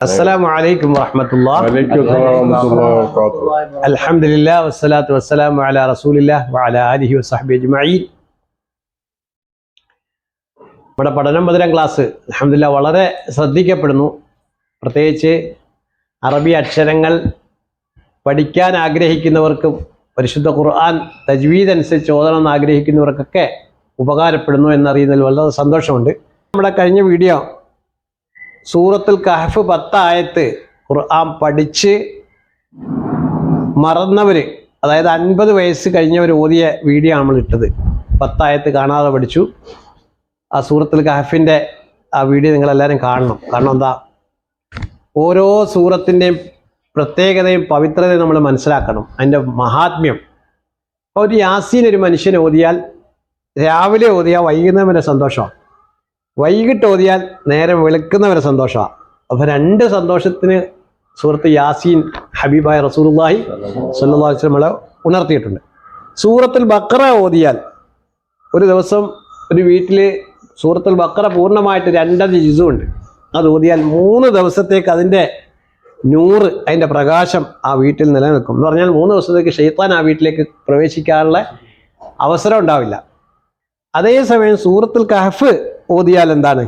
السلام عليكم ورحمة الله. وعليكم السلام ورحمة الله وبركاته. الحمد لله والصلاة والسلام على رسول الله وعلى آله وصحبه أجمعين. നമ്മുടെ പഠനം 10ാം ക്ലാസ് അൽഹംദുലില്ലാഹ് വളരെ ശ്രദ്ധിക്കപ്പെടുന്നു. പ്രത്യേകിച്ച് അറബി അക്ഷരങ്ങൾ പഠിക്കാൻ ആഗ്രഹിക്കുന്നവർക്കും പരിശുദ്ധ ഖുർആൻ തജ്വീദ് അനുസരിച്ച് ഓതണമെന്ന് ആഗ്രഹിക്കുന്നവർക്കൊക്കെ ഉപകാരപ്പെടുന്നു എന്നറിയുന്നതിൽ വളരെ സന്തോഷമുണ്ട്. നമ്മുടെ കഴിഞ്ഞ വീഡിയോ സൂറത്തുൽ കഹഫ് 10 ആയത്ത് ഖുർആൻ പഠിച്ച് മറന്നവർ, അതായത് 50 വയസ്സ് കഴിഞ്ഞവർ ഓതിയ വീഡിയോ നമ്മൾ ഇട്ടത്. 10 ആയത്ത് കാണാതെ പഠിച്ചു. ആ സൂറത്തുൽ കഹഫിൻ്റെ ആ വീഡിയോ നിങ്ങളെല്ലാവരും കാണണം. കാരണം എന്താ, ഓരോ സൂറത്തിൻ്റെയും പ്രത്യേകതയും പവിത്രതയും നമ്മൾ മനസ്സിലാക്കണം, അതിൻ്റെ മഹാത്മ്യം. ഒരു യാസീൻ ഒരു മനുഷ്യൻ ഓതിയാൽ രാവിലെ ഓതിയാൽ വൈകുന്നവരെ സന്തോഷമാണ്, വൈകിട്ട് ഓതിയാൽ നേരം വെളുക്കുന്നവരെ സന്തോഷമാണ്. അപ്പോൾ 2 സന്തോഷത്തിന് സൂറത്ത് യാസീൻ ഹബീബായ റസൂലുള്ളാഹി സ്വല്ലല്ലാഹു അലൈഹി വസല്ലം ഉണർത്തിയിട്ടുണ്ട്. സൂറത്തുൽ ബഖറ ഓതിയാൽ ഒരു ദിവസം ഒരു വീട്ടിൽ സൂറത്തുൽ ബഖറ പൂർണ്ണമായിട്ട് 2 ജിസു ഉണ്ട്, അത് ഓതിയാൽ 3 ദിവസത്തേക്ക് അതിൻ്റെ നൂറ്, അതിൻ്റെ പ്രകാശം ആ വീട്ടിൽ നിലനിൽക്കും. എന്ന് പറഞ്ഞാൽ 3 ദിവസത്തേക്ക് ശൈത്താൻ ആ വീട്ടിലേക്ക് പ്രവേശിക്കാനുള്ള അവസരം ഉണ്ടാവില്ല. അതേസമയം സൂറത്തുൽ കഹഫ് ഓതിയാൽ എന്താണ്,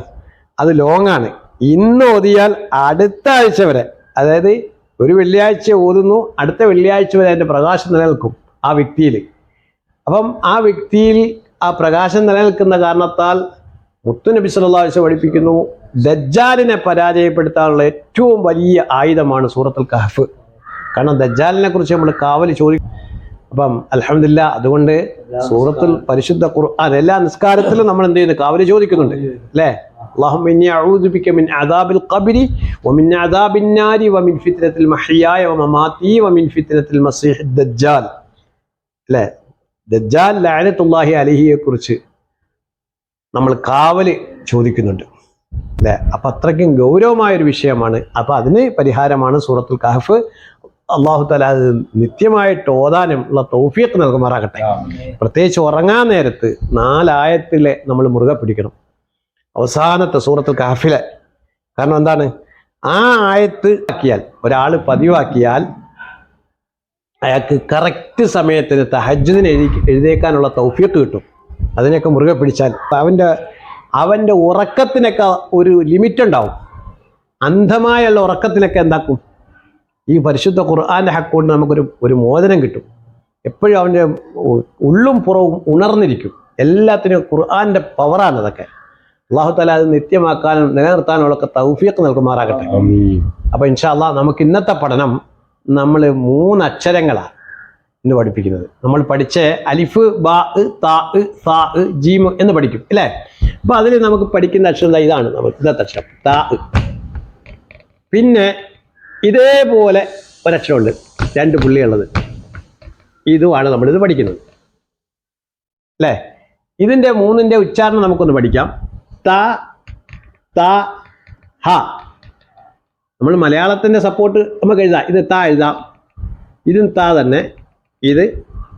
അത് ലോങ്ങാണ്. ഇന്ന് ഓതിയാൽ അടുത്ത ആഴ്ച വരെ, അതായത് ഒരു വെള്ളിയാഴ്ച ഓതുന്നു, അടുത്ത വെള്ളിയാഴ്ച വരെ അതിൻ്റെ പ്രകാശം നിലനിൽക്കും ആ വ്യക്തിയിൽ. അപ്പം ആ വ്യക്തിയിൽ ആ പ്രകാശം നിലനിൽക്കുന്ന കാരണത്താൽ മുത്തുനബി സല്ലല്ലാഹു അലൈഹി വസല്ലം പഠിപ്പിക്കുന്നു, ദജ്ജാലിനെ പരാജയപ്പെടുത്താനുള്ള ഏറ്റവും വലിയ ആയുധമാണ് സൂറത്തുൽ കഹഫ്. കാരണം ദജ്ജാലിനെ കുറിച്ച് നമ്മൾ കാവൽ ചോദിക്കും. അപ്പം അൽഹംദുലില്ലാ, അതുകൊണ്ട് സൂറത്തുൽ പരിശുദ്ധ ഖുർആൻ എല്ലാ നിസ്കാരത്തിലും നമ്മൾ എന്ത് ചെയ്യുന്നു, കാവൽ ചോദിക്കുന്നുണ്ട് അല്ലേ. അല്ലാഹുമ്മ ഇന്നി അഊദു ബിക മിൻ അദാബിൽ ഖബ്രി വമിൻ അദാബിൻ നാരി വമിൻ ഫിത്നത്തിൽ മഹ്യായ വമമാതി വമിൻ ഫിത്നത്തിൽ മസീഹ് ദജ്ജാൽ അല്ലേ. ദജ്ജാൽ ലഅനത്തുല്ലാഹി അലൈഹിയെ കുറിച്ച് നമ്മൾ കാവല് ചോദിക്കുന്നുണ്ട് അല്ലേ. അപ്പം അത്രയ്ക്കും ഗൗരവമായൊരു വിഷയമാണ്. അപ്പം അതിന് പരിഹാരമാണ് സൂറത്തുൽ കഹഫ്. അള്ളാഹു തആല അത് നിത്യമായിട്ട് ഓതാനും ഉള്ള തൗഫീഖ് നൽകുമാറാകട്ടെ. പ്രത്യേകിച്ച് ഉറങ്ങാൻ നേരത്ത് 4 ആയത്തിലെ നമ്മൾ മുറുകെ പിടിക്കണം, അവസാനത്തെ സൂറത്തുൽ കഹഫിലെ. കാരണം എന്താണ്, ആ ആയത്ത് ആക്കിയാൽ, ഒരാൾ പതിവാക്കിയാൽ അയാൾക്ക് കറക്റ്റ് സമയത്തിന് തഹജ്ജുദിന് എഴുതേക്കാനുള്ള തൗഫീഖ് കിട്ടും. അതിനൊക്കെ മുറുകെ പിടിച്ചാൽ അവൻ്റെ ഉറക്കത്തിനൊക്കെ ഒരു ലിമിറ്റ് ഉണ്ടാവും. അന്ധമായുള്ള ഉറക്കത്തിനൊക്കെ എന്താക്കും, ഈ പരിശുദ്ധ ഖുർആൻ്റെ ഹക്ക് കൊണ്ട് നമുക്കൊരു മോചനം കിട്ടും. എപ്പോഴും അവൻ്റെ ഉള്ളും പുറവും ഉണർന്നിരിക്കും. എല്ലാത്തിനും ഖുർആൻ്റെ പവറാണ് അതൊക്കെ. അല്ലാഹു തആല അത് നിത്യമാക്കാനും നിലനിർത്താനുള്ള തൗഫീഖ് നൽകുമാറാകട്ടെ. അപ്പോൾ ഇൻഷാ അല്ലാഹ് നമുക്ക് ഇന്നത്തെ പഠനം നമ്മൾ 3 അക്ഷരങ്ങളാണ് ഇന്ന് പഠിപ്പിക്കുന്നത്. നമ്മൾ പഠിച്ച അലിഫ്, ബാ, താ, സാ, ജീം എന്ന് പഠിക്കും അല്ലേ. അപ്പോൾ അതിൽ നമുക്ക് പഠിക്കുന്ന അക്ഷരം ഇതാണ്, നമുക്ക് ഇന്നത്തെ അക്ഷരം താ. പിന്നെ ഇതേപോലെ ഒരക്ഷരമുണ്ട്, 2 പുള്ളിയുള്ളത്, ഇതുമാണ് നമ്മളിത് പഠിക്കുന്നത് അല്ലേ. ഇതിൻ്റെ 3ൻ്റെ ഉച്ചാരണം നമുക്കൊന്ന് പഠിക്കാം. ത, ത, ഹ. നമ്മൾ മലയാളത്തിൻ്റെ സപ്പോർട്ട് നമുക്ക് എഴുതാം. ഇത് ത എഴുതാം, ഇതും ത തന്നെ, ഇത്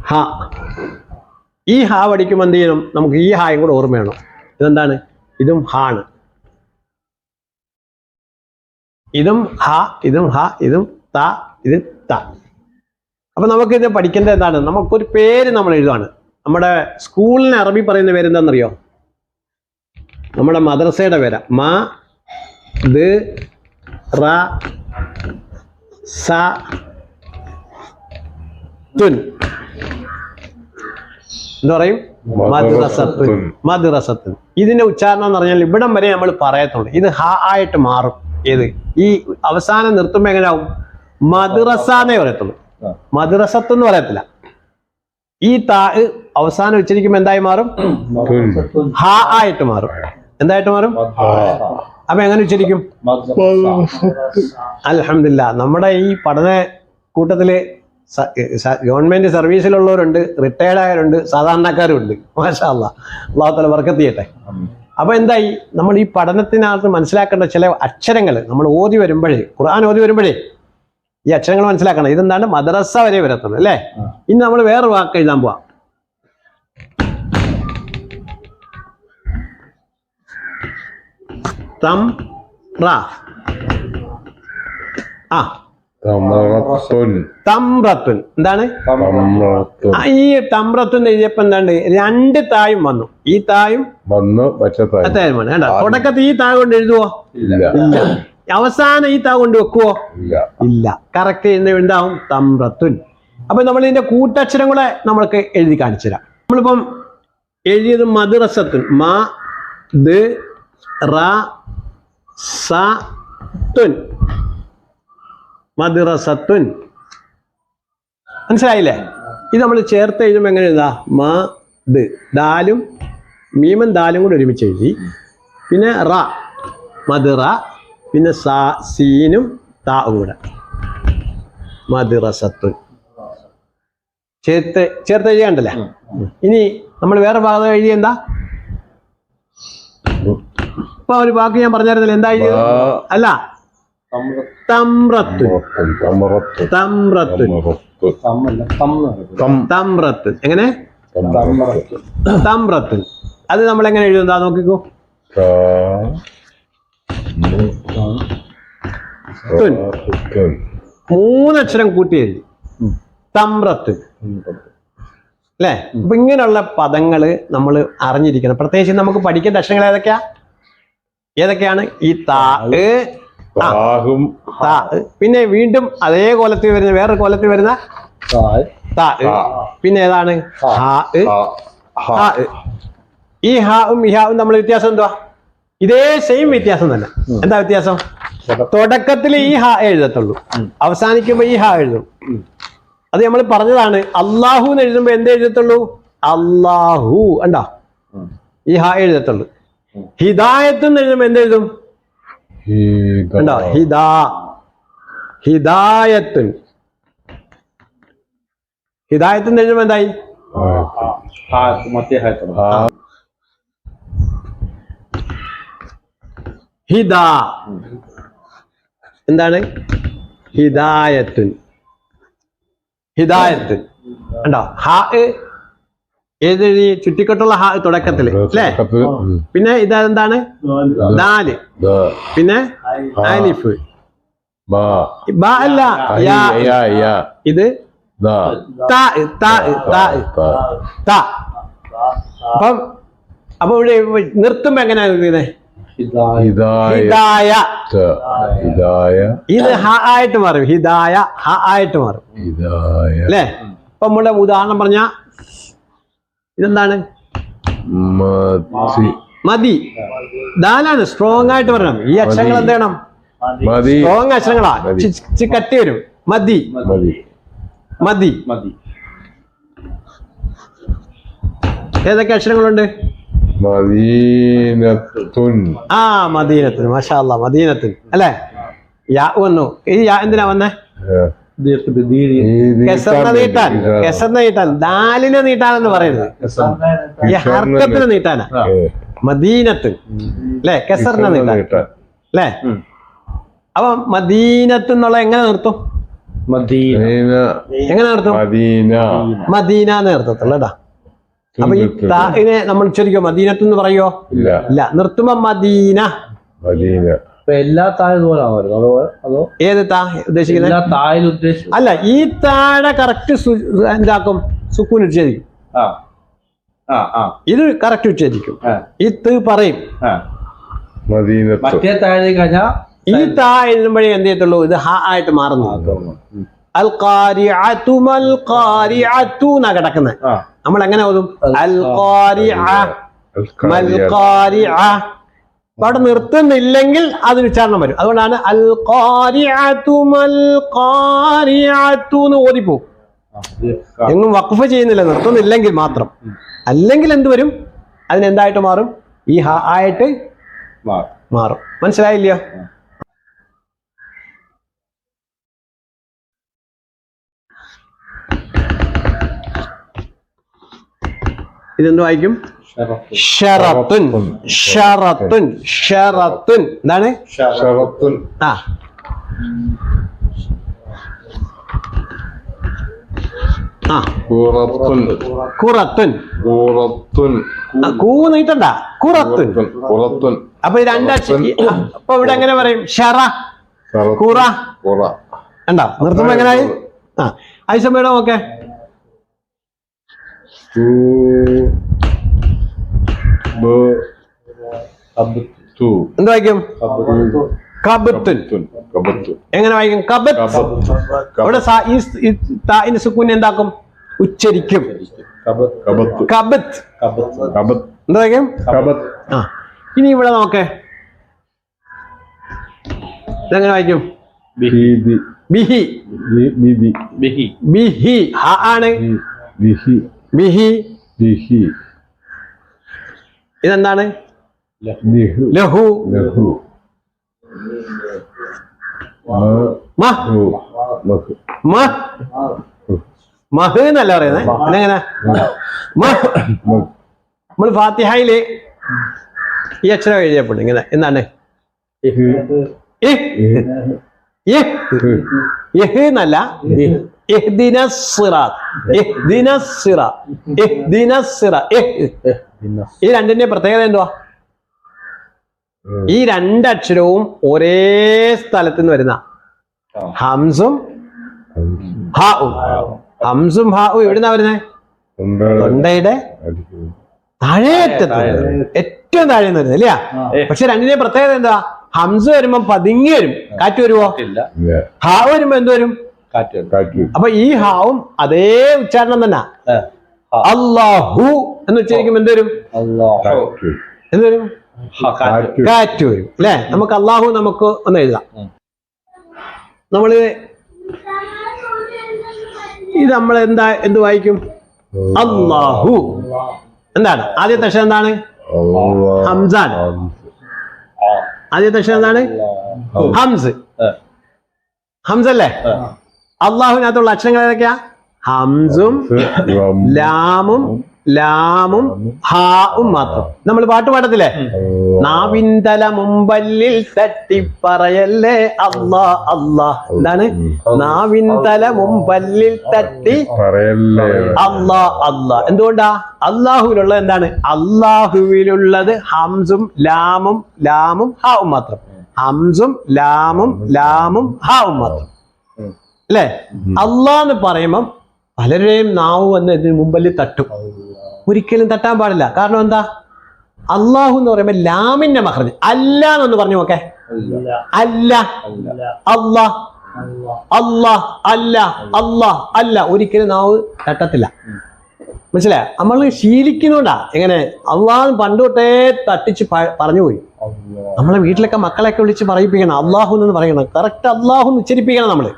ഹ. ഈ ഹ പഠിക്കുമ്പോൾ എന്ത് ചെയ്യണം, നമുക്ക് ഈ ഹായും കൂടെ ഓർമ്മ വേണം. ഇതെന്താണ്, ഇതും ഹ ആണ്. ഇതും ഹ, ഇതും ഹ, ഇതും ത, ഇത് ത. അപ്പം നമുക്കിത് പഠിക്കേണ്ടത് എന്താണ്, നമുക്കൊരു പേര് നമ്മൾ എഴുതുകയാണ്. നമ്മുടെ സ്കൂളിന് അറബി പറയുന്ന പേരെന്താണെന്നറിയോ, നമ്മുടെ മദ്രസയുടെ പേരാ. മ ദ് റ സ തുൻ. എന്താ പറയും, മദ്റസത്തുൻ, മദ്റസത്തുൻ. ഇതിൻ്റെ ഉച്ചാരണം എന്ന് പറഞ്ഞാൽ ഇവിടം വരെ നമ്മൾ പറയത്തുള്ളൂ. ഇത് ഹ ആയിട്ട് മാറും. ഏത്, ഈ അവസാനം നിർത്തുമ്പോൾ എങ്ങനെയാവും, മദ്റസ എന്നേ പറയത്തുള്ളൂ, മദ്റസത്ത് എന്ന് പറയത്തില്ല. ഈ താ അവസാനം ഉച്ചരിക്കുമ്പോൾ എന്തായി മാറും, ഹ ആയിട്ട് മാറും. എന്തായിട്ട് മാറും, അപ്പൊ എങ്ങനെ ഉച്ചരിക്കും, അൽഹംദുലില്ലാ. നമ്മുടെ ഈ പഠന കൂട്ടത്തില് ഗവൺമെന്റ് സർവീസിലുള്ളവരുണ്ട്, റിട്ടയർഡ് ആയവരുണ്ട്, സാധാരണക്കാരുണ്ട്. മാഷാ അല്ലാഹ്, അല്ലാഹു തആല ബർക്കത്ത് ചെയ്യട്ടെ. അപ്പൊ എന്തായി, നമ്മൾ ഈ പഠനത്തിനകത്ത് മനസ്സിലാക്കേണ്ട ചില അക്ഷരങ്ങൾ നമ്മൾ ഓതി വരുമ്പോഴേ, ഖുർആൻ ഓതി വരുമ്പോഴേ ഈ അക്ഷരങ്ങൾ മനസ്സിലാക്കണം. ഇതെന്താണ്, മദ്രസ വരെ വരത്തുള്ളൂ അല്ലേ. ഇനി നമ്മൾ വേറൊരു വാക്ക് എഴുതാൻ പോവാം. തം റ. ആ തമറത്തുൻ തമ്രത്തുൻ. എന്താണ് തമറത്തുൻ ഈ തമ്രത്തുൻ എഴുതിയപ്പോ എന്താണ് രണ്ട് തായും വന്നു. ഈ തായും വന്ന് മറ്റേ തായും വന്നു. കണ്ടോ തുടക്കത്തിൽ ഈ താ കൊണ്ട് എഴുതുവോ? ഇല്ല ഇല്ല. അവസാനം ഈ താ കൊണ്ട് വെക്കുവോ? ഇല്ല ഇല്ല. കറക്റ്റ് എന്താവും? തമ്രത്തുൻ. അപ്പൊ നമ്മൾ ഇതിന്റെ കൂട്ടക്ഷരങ്ങളെ നമ്മൾക്ക് എഴുതി കാണിച്ചു തരാം. നമ്മളിപ്പം എഴുതിയത് മദ്റസത്തുൻ, മ ദ് റ സ തുൻ, മദ്റസത്തുൻ. മനസ്സിലായില്ലേ? ഇത് നമ്മൾ ചേർത്ത് എഴുതുമ്പോൾ എങ്ങനെ എഴുതാ? മ ദ്, ദാലും മീമും ദാലും കൂടെ ഒരുമിച്ച് എഴുതി. പിന്നെ റ, മദ്റ. പിന്നെ സ, സീനും താവും കൂടെ, മദ്റസത്തുൻ. ചേർത്ത് എഴുതിയാണ്ടല്ലേ. ഇനി നമ്മൾ വേറെ ഭാഗം എഴുതി എന്താ? ഇപ്പൊ ഒരു വാക്ക് ഞാൻ പറഞ്ഞായിരുന്നില്ല, എന്താ എഴുതിയത്? അല്ല, തമ്രത്തുൻ. തമ്രത്തുൻ. തമ്രത്തുൻ. എങ്ങനെ? തമ്രത്തുൻ. അത് നമ്മൾ എങ്ങനെ എഴുതുന്നതാ നോക്കിക്കോ. മൂന്നക്ഷരം കൂട്ടി എഴുതി തമ്രത്തുൻ അല്ലേ? അപ്പൊ ഇങ്ങനെയുള്ള പദങ്ങള് നമ്മൾ അറിഞ്ഞിരിക്കണം. പ്രത്യേകിച്ച് നമുക്ക് പഠിക്കേണ്ട അക്ഷരങ്ങൾ ഏതൊക്കെയാണ്? ഈ താ, പിന്നെ വീണ്ടും അതേ കോലത്തിൽ വരുന്ന വേറൊരു കോലത്തിൽ വരുന്ന താ. പിന്നെ ഏതാണ്? ഈ ഹാവും ഈ ഹാവും നമ്മൾ വ്യത്യാസം എന്തുവാ? ഇതേ സെയിം വ്യത്യാസം തന്നെ. എന്താ വ്യത്യാസം? തുടക്കത്തിൽ ഈ ഹാ എഴുതത്തുള്ളൂ, അവസാനിക്കുമ്പോ ഈ ഹാ എഴുതും. അത് നമ്മൾ പറഞ്ഞതാണ്. അള്ളാഹു എന്ന് എഴുതുമ്പോ എന്ത് എഴുതത്തുള്ളൂ? അള്ളാഹു. കണ്ടോ? ഈ ഹാ എഴുതത്തുള്ളൂ. ഹിദായത്ത് എന്ന് എഴുതുമ്പോ എന്തെഴുതും? കണ്ടോ? ഹിദായത്തുൻ. ഹിദായത്ത് എന്ന് എഴുതുമ്പോ എന്തായി? ഹിദാ. എന്താണ്? ഹിദായത്തുൻ. ഹിദായത്ത്. കണ്ടോ? ഹാ ഏതെഴുതി? ചുറ്റിക്കെട്ടുള്ള ഹാ തുടക്കത്തില് അല്ലേ? പിന്നെ ഇതെന്താണ്? ദാല്. പിന്നെ അലിഫ്. ബ അല്ല, ഇത് അപ്പൊ ഇവിടെ നിർത്തുമ്പോ എങ്ങനെയാ? ഹിദായ. ഇത് ഹ ആയിട്ട് മാറും. ഹിദായ ഹ ആയിട്ട് മാറും അല്ലേ? അപ്പൊ നമ്മുടെ ഉദാഹരണം പറഞ്ഞ ഇതെന്താണ്? മതി. ദാലാണ്. സ്ട്രോങ് ആയിട്ട് പറയണം. ഈ അക്ഷരങ്ങൾ എന്ത് ചെയ്യണം? സ്ട്രോങ് അക്ഷരങ്ങളാ. കട്ടി വരും. മതി. മതി. ഏതൊക്കെ അക്ഷരങ്ങളുണ്ട്? മദീനത്തുൻ. മദീനത്തുൻ. മാഷാ അല്ലാഹ്, മദീനത്തുൻ അല്ലേ? യാ വന്നു. ഈ യാ എന്തിനാ വന്നേ? കെസറിനെ നീട്ടാൻ. ദാലിനെ നീട്ടാനെന്ന് പറയുന്നത് ഈ ഹർക്കത്തിന് നീട്ടാനാ. മദീനത്തുൻ അല്ലേ? കെസറിനെ നീട്ടാൻ അല്ലേ? അപ്പൊ മദീനത്ത് എന്നുള്ള എങ്ങനെ നിർത്തും? എങ്ങനെ നിർത്തും? മദീന എന്ന് നിർത്തത്തുള്ളൂ കേട്ടാ. അപ്പൊ ഈ താഇനെ നമ്മൾ ശരിക്കോ മദീനത്ത് എന്ന് പറയോ? ഇല്ല. നിർത്തുമ്പോ മദീന. എല്ലാ താഴോ? ഏത് താ ഉദ്ദേശിക്കുന്നത്? അല്ല, ഈ താഴെ കറക്റ്റ് എന്താക്കും? സുക്കൂൻ ഉച്ചരിക്കും. ഇത് കറക്റ്റ് ഉച്ചരിക്കും. ഈ ത് പറയും. മറ്റേ താഴെ കഴിഞ്ഞാ ഈ താ എഴുതുമ്പോഴേ എന്ത് ചെയ്യത്തുള്ളൂ? ഇത് ഹ ആയിട്ട് മാറുന്നു. അൽ ഖാരിഅതു മൽ ഖാരിഅതു എന്നാ കിടക്കുന്നത്. നമ്മൾ എങ്ങനെ ഓതും? അൽ ഖാരിഅ മൽ ഖാരിഅ. അവിടെ നിർത്തുന്നില്ലെങ്കിൽ അതിന് ഉച്ചാരണം വരും. അതുകൊണ്ടാണ് അൽ ഖാരിഅതു മൽ ഖാരിഅതു എന്ന് ഓതിപ്പോ. എങ്ങും വഖഫ് ചെയ്യുന്നില്ല, നിർത്തുന്നില്ലെങ്കിൽ മാത്രം. അല്ലെങ്കിൽ എന്ത് വരും? അതിനെന്തായിട്ട് മാറും? ഈ ഹ ആയിട്ട് മാറും. മനസ്സിലായില്ലയോ? ഇതെന്ത് വായിക്കും? ഷറത്തുൻ. ഷറത്തുൻ. ഷറത്തുൻ. എന്താണ്? ഖുറത്തുൻ. കൂ നീട്ടണ്ട. ഖുറത്തുൻ. അപ്പൊ രണ്ടക്ഷരം. അപ്പൊ ഇവിടെ എങ്ങനെ പറയും? ഷറ, ഖുറ. കണ്ടോ നിർത്തുമ്പോ എങ്ങനെയായി? ആ ഐഷമ്മയുടെ നോക്കെ. എന്ത് വായിക്കും? കബത്തുൻ. എങ്ങനെ വായിക്കും? കബത്ത്. ഇവിടെ താഇന് സുക്കൂൻ എന്താക്കും? ഉച്ചരിക്കും. കബത്ത്. എന്താ വായിക്കും? ആ ഇനി ഇവിടെ നോക്കേ, ഇതെങ്ങനെ വായിക്കും? ബിഹി. ബിഹി ഹ ആണ്. ബിഹി. ഇതെന്താണ്? ലഹു. മഹ് എന്നല്ല പറയുന്നത്. എങ്ങനെ? നമ്മൾ ഫാത്തിഹയില് ഈ അക്ഷരം എഴുതിയപ്പോൾ ഇങ്ങനെ എന്താണ്? എന്നല്ല, ഈ രണ്ടിന്റെ പ്രത്യേകത എന്തുവാ? ഈ രണ്ടക്ഷരവും ഒരേ സ്ഥലത്ത് നിന്ന് വരുന്ന ഹംസും ഹാവും. ഹംസും ഹാവും എവിടുന്നാ വരുന്നേ? തൊണ്ടയുടെ താഴേറ്റത്ത്, ഏറ്റവും താഴെ നിന്ന് വരുന്നത് അല്ലയാ. പക്ഷെ രണ്ടിന്റെ പ്രത്യേകത എന്താ? ഹംസ വരുമ്പോ പതുങ്ങി വരും, കാറ്റ് വരുവോ? ഹാ വരുമ്പോ എന്ത് വരും? അപ്പൊ ഈ ഹാവും അതേ ഉച്ചാരണം തന്നെ. അല്ലാഹു എന്ന് ഉച്ചരിക്കുമ്പോ എന്ത് വരും? എന്ത് വരും? കാറ്റ് വരും അല്ലെ. നമുക്ക് അല്ലാഹു നമുക്ക് ഒന്ന് എഴുതാം. നമ്മള് ഇത് നമ്മൾ എന്ത് വായിക്കും? അല്ലാഹു. എന്താണ് ആദ്യത്തെ അക്ഷരം? എന്താണ്? ഹംസാണ്. ആദ്യത്തെ അക്ഷരം എന്താണ്? ഹംസ്. ഹംസ് അല്ലേ? അള്ളാഹുവിനകത്തുള്ള അക്ഷരങ്ങൾ ഏതൊക്കെയാ? ഹംസും ലാമും ഹാവും മാത്രം. നമ്മൾ പാട്ട് പാടത്തില്ലേ? നാവിന്തല മുമ്പല്ലിൽ തട്ടിപ്പറയല്ലേ അല്ലാ അല്ലാ. എന്താണ്? നാവിന്തല മുമ്പല്ലിൽ തട്ടി അല്ലാ അല്ലാ. എന്തുകൊണ്ടാ? അള്ളാഹുവിലുള്ളത് എന്താണ്? അള്ളാഹുവിലുള്ളത് ഹംസും ലാമും ഹാവും മാത്രം. ഹംസും ലാമും ഹാവും മാത്രം അല്ലേ? അള്ളാന്ന് പറയുമ്പം പലരെയും നാവ് വന്ന് ഇതിന് മുമ്പല്ലിൽ തട്ടും. ഒരിക്കലും തട്ടാൻ പാടില്ല. കാരണം എന്താ? അള്ളാഹു എന്ന് പറയുമ്പോ ലാമിന്റെ മഖ്റജ്. അല്ല എന്നൊന്ന് പറഞ്ഞു നോക്കെ. അല്ല, അല്ലാ, അല്ലാ, അല്ല, അല്ലാ, അല്ല. ഒരിക്കലും നാവ് തട്ടത്തില്ല. മനസ്സിലായോ? നമ്മൾ ശീലിക്കുന്നുണ്ടാ. എങ്ങനെ? അള്ളാഹ് പണ്ട് തൊട്ടേ തട്ടിച്ച് പറഞ്ഞുപോയി. നമ്മളെ വീട്ടിലൊക്കെ മക്കളെയൊക്കെ വിളിച്ച് പറയിപ്പിക്കണം, അള്ളാഹു എന്ന് പറയണം. കറക്റ്റ് അള്ളാഹു എന്ന് ഉച്ചരിപ്പിക്കണം നമ്മള്.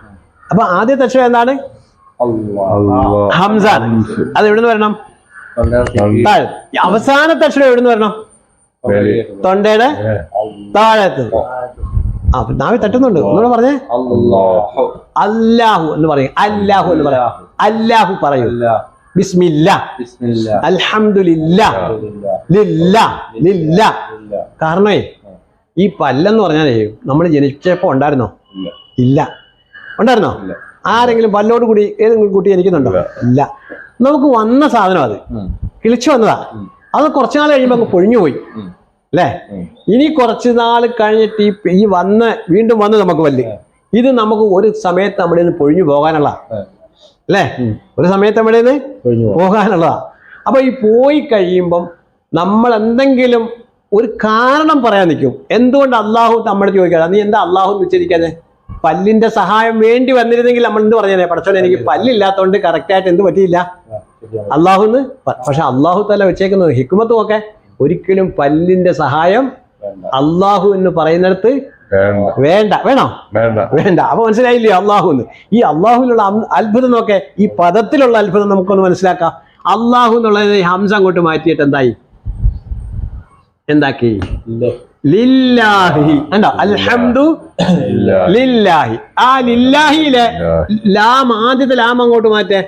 അപ്പൊ ആദ്യത്തെ അക്ഷരം എന്താണ്? ഹംസാണ്. അത് എവിടുന്ന് വരണം? അവസാനത്തെ അക്ഷരം എവിടുന്ന് വരണം? തൊണ്ടയുടെ താഴത്ത്. ആ നാവി തട്ടുന്നുണ്ട്. ഒന്നുകൂടെ പറഞ്ഞേ. അല്ലാഹു എന്ന് പറയും. അല്ലാഹു എന്ന് പറയാം. അല്ലാഹു പറയൂ. ബിസ്മില്ലാ, അൽഹംദുലില്ലാ, ലില്ലാ. കാരണമേ ഈ പല്ലെന്ന് പറഞ്ഞാലേ നമ്മൾ ജനിച്ചപ്പോ ഉണ്ടായിരുന്നോ? ഇല്ല. ഉണ്ടായിരുന്നോ? ആരെങ്കിലും പല്ലോട് കൂടി ഏതെങ്കിലും കുട്ടി എനിക്കുന്നുണ്ടോ? ഇല്ല. നമുക്ക് വന്ന സാധനം, അത് കിളിച്ചു വന്നതാ. അത് കുറച്ചു നാൾ കഴിയുമ്പോ അങ്ങ് പൊഴിഞ്ഞു പോയി അല്ലേ? ഇനി കുറച്ചു നാൾ കഴിഞ്ഞിട്ട് ഈ വീണ്ടും വന്ന് നമുക്ക് പല്ല്. ഇത് നമുക്ക് ഒരു സമയത്ത് നമ്മുടെ നിന്ന് പൊഴിഞ്ഞു പോകാനുള്ള അല്ലേ? ഒരു സമയത്ത് നമ്മുടെ നിന്ന് പോകാനുള്ളതാ. അപ്പൊ ഈ പോയി കഴിയുമ്പം നമ്മൾ എന്തെങ്കിലും ഒരു കാരണം പറയാൻ നിൽക്കും. എന്തുകൊണ്ട് അള്ളാഹു നമ്മുടെ ചോദിക്കാതെ നീ എന്താ അള്ളാഹു ഉച്ചരിക്കാതെ? പല്ലിന്റെ സഹായം വേണ്ടി വന്നിരുന്നെങ്കിൽ നമ്മൾ എന്ത് പറഞ്ഞേ? പടച്ചോനെ എനിക്ക് പല്ലില്ലാത്തോണ്ട് കറക്റ്റായിട്ട് എന്ത് പറ്റിയില്ല അള്ളാഹുന്ന്. പക്ഷെ അള്ളാഹു തല വെച്ചേക്കുന്നത് ഹിക്മത്ത് നോക്കെ. ഒരിക്കലും പല്ലിന്റെ സഹായം അള്ളാഹു എന്ന് പറയുന്നിടത്ത് വേണ്ട. വേണോ? വേണ്ട. അപ്പൊ മനസ്സിലായില്ലേ അള്ളാഹു എന്ന്? ഈ അള്ളാഹുവിലുള്ള അത്ഭുതം നോക്കെ. ഈ പദത്തിലുള്ള അത്ഭുതം നമുക്കൊന്ന് മനസ്സിലാക്കാം. അള്ളാഹു എന്നുള്ളത് ഹംസ അങ്ങോട്ട് മാറ്റിയിട്ട് എന്താക്കി? ലില്ലാഹി. കണ്ടോ? അൽഹംദു ലില്ലാഹി. ആ ലില്ലാഹിയിലെ ലാം, ആദ്യത്തെ ലാം അങ്ങോട്ട് മാറ്റേ.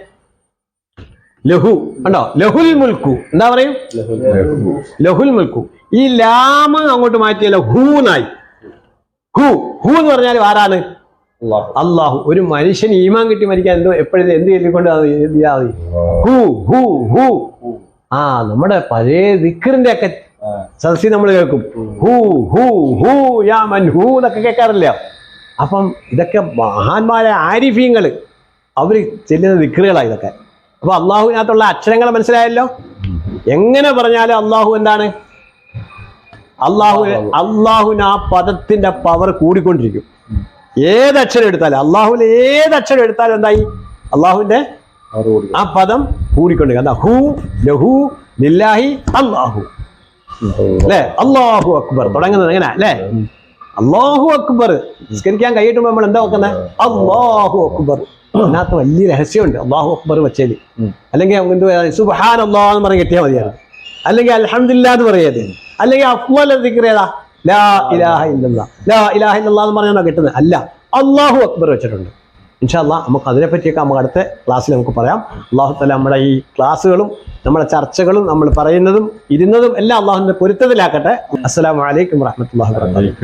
ലഹു. കണ്ടോ? ലഹുൽ മുൽക്കു. എന്താ പറയും? ലഹുൽ മുൽക്കു. ഈ ലാം അങ്ങോട്ട് മാറ്റിയല്ലോ ഹൂന്നായി. ഹു എന്ന് പറഞ്ഞാൽ ആരാണ്? അള്ളാഹു. ഒരു മനുഷ്യന് ഈമാൻ കിട്ടി മരിക്കാൻ എപ്പോഴും എന്ത് ചൊല്ലിക്കൊണ്ട് ഹു. ആ നമ്മുടെ പഴയ ദിക്റിന്റെ ഒക്കെ സദസ്സിൽ നമ്മൾ കേൾക്കും. Who who who yeah Mann who എന്നൊക്കെ കേൾക്കാറില്ല. അപ്പം ഇതൊക്കെ മഹാന്മാരെ ആരിഫീങ്ങൾ അവർ ചെല്ലുന്ന ദിക്റുകളാണ് ഇതൊക്കെ. അപ്പോൾ അള്ളാഹുവിനകത്തുള്ള അക്ഷരങ്ങൾ മനസ്സിലായല്ലോ. എങ്ങനെ പറഞ്ഞാലും അള്ളാഹു എന്താണ്? അള്ളാഹുവിന് ആ പദത്തിന്റെ പവർ കൂടിക്കൊണ്ടിരിക്കും. ഏതക്ഷരം എടുത്താലും അള്ളാഹുവിൽ ഏതക്ഷരം എടുത്താലും എന്തായി? അള്ളാഹുവിന്റെ ആ പദം കൂടിക്കൊണ്ടിരിക്കും. എന്താ? ഹു ലഹു ലില്ലാഹി അല്ലാഹു അല്ലേ? അല്ലാഹു അക്ബർ തുടങ്ങുന്നത് എങ്ങനെ അല്ലേ? അല്ലാഹു അക്ബർ. നിസ്കരിക്കാൻ കൈയിട്ടുമ്പോൾ നമ്മൾ എന്താ വെക്കുന്നത്? അല്ലാഹു അക്ബർ. അതിനകത്ത് വലിയ രഹസ്യമുണ്ട് അല്ലാഹു അക്ബർ വെച്ചേല്. അല്ലെങ്കിൽ സുബ്ഹാനല്ലാഹ് എന്ന് പറഞ്ഞ് കെട്ടിയാൽ മതിയാണ്. അല്ലെങ്കിൽ അൽഹംദുലില്ലാഹ് എന്ന് പറയത്. അല്ലെങ്കിൽ അഫ്ളൽ ദിക്ർ ഏതാ? ലാ ഇലാഹ ഇല്ലല്ലാഹ്. ലാ ഇലാഹ ഇല്ലല്ലാഹ് എന്ന് പറഞ്ഞാൽ കിട്ടുന്നത് അല്ല, അല്ലാഹു അക്ബർ വെച്ചിട്ടുണ്ട്. ഇൻഷാ അല്ലാഹ് നമുക്ക് അതിനെപ്പറ്റിയൊക്കെ നമുക്ക് അടുത്ത ക്ലാസ്സിൽ നമുക്ക് പറയാം. അല്ലാഹു തആല നമ്മുടെ ഈ ക്ലാസ്സുകളും നമ്മുടെ ചർച്ചകളും നമ്മൾ പറയുന്നതും ഇരുന്നതും എല്ലാം അല്ലാഹുവിന്റെ പൊരുത്തത്തിലാക്കട്ടെ. അസ്സലാമു അലൈക്കും വറഹ്മത്തുള്ളാഹി വബറകാതുഹു.